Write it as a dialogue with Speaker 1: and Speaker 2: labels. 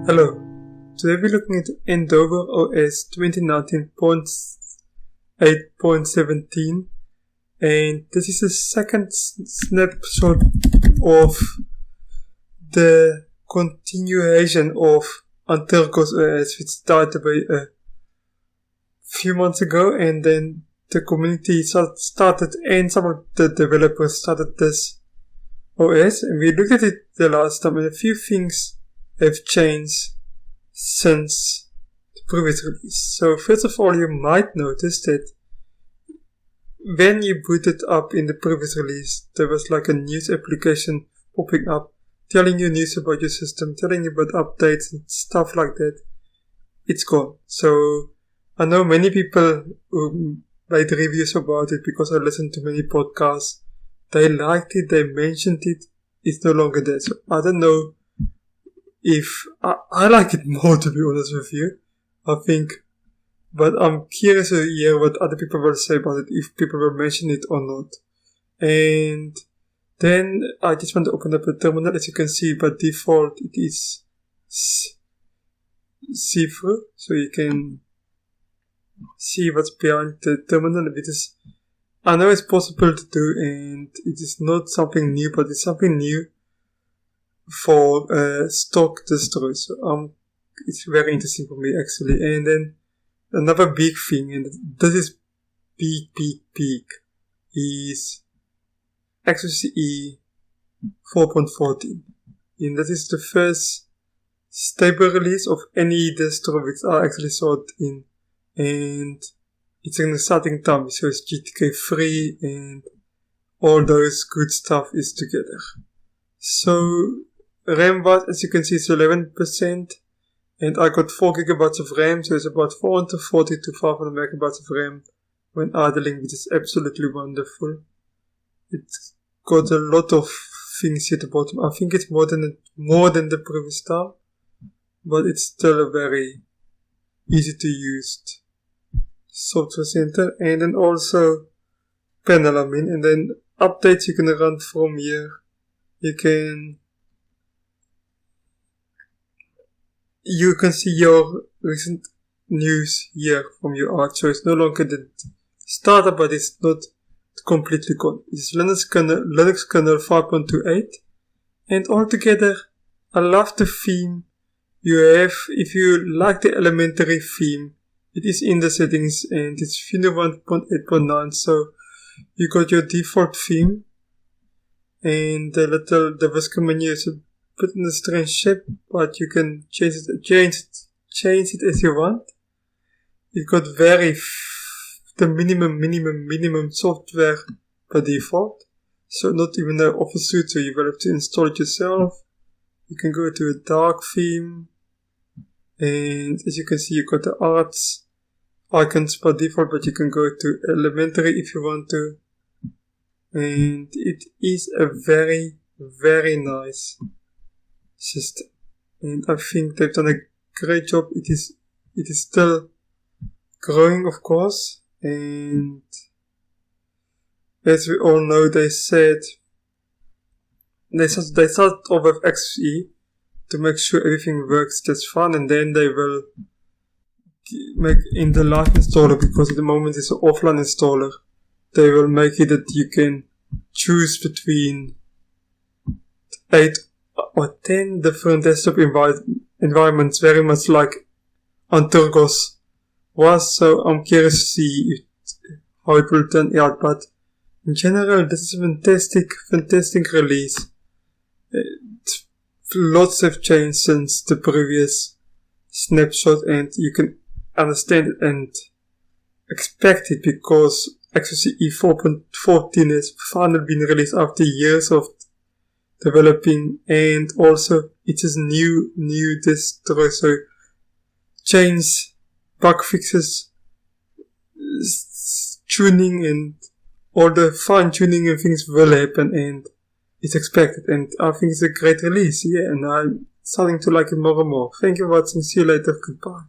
Speaker 1: Hello, today we're looking at Endeavour OS 2019.8.17, and this is the second snapshot of the continuation of Endeavour OS, which started a few months ago, and then the community started and some of the developers started this OS, and we looked at it the last time, and a few things have changed since the previous release. So first of all, you might notice that when you boot it up in the previous release, there was like a news application popping up, telling you news about your system, telling you about updates and stuff like that. It's gone. So I know many people who made reviews about it because I listened to many podcasts. They liked it, they mentioned it, it's no longer there. So I don't know if I like it more, to be honest with you, I think, but I'm curious to hear what other people will say about it, if people will mention it or not. And then I just want to open up a terminal. As you can see, by default it is see-through, so you can see what's behind the terminal. It is, I know it's possible to do, and it is not something new, but it's something new for stock distros. So it's very interesting for me actually. And then another big thing, and this is big, is XFCE 4.14, and that is the first stable release of any distro which I actually saw it in, and it's in the starting time, so it's GTK free and all those good stuff is together. So RAM was, as you can see, it's 11%, and I got 4 gigabytes of RAM, so it's about 440 to 500 megabytes of RAM when idling, which is absolutely wonderful. It's got a lot of things at the bottom. I think it's more than the previous time, but it's still a very easy to use software center. And then also panel, and then updates you can run from here. You can see your recent news here from your art, so it's no longer the starter, but it's not completely gone. It's Linux kernel 5.28, and altogether, I love the theme you have. If you like the elementary theme, it is in the settings, and it's Fino 1.8.9, so you got your default theme, and the whisker menu is a bit in a strange shape, but you can change it as you want. It got the minimum software by default, so not even an office suite, so you will have to install it yourself. You can go to a dark theme, and as you can see, you got the arts icons by default, but you can go to elementary if you want to, and it is a very, very nice system, and I think they've done a great job. It is still growing, of course, and as we all know, they started off with XFCE to make sure everything works just fine, and then they will make in the live installer, because at the moment it's an offline installer, they will make it that you can choose between 8 or 10 different desktop environments, very much like Antergos was. So I'm curious to see how it will turn out, but in general, this is a fantastic release. Lots have changed since the previous snapshot, and you can understand it and expect it, because XFCE 4.14 has finally been released after years of developing, and also it is new distro, so change, bug fixes, tuning, and all the fine tuning and things will happen, and it's expected, and I think it's a great release, and I'm starting to like it more and more. Thank you for watching, see you later, goodbye.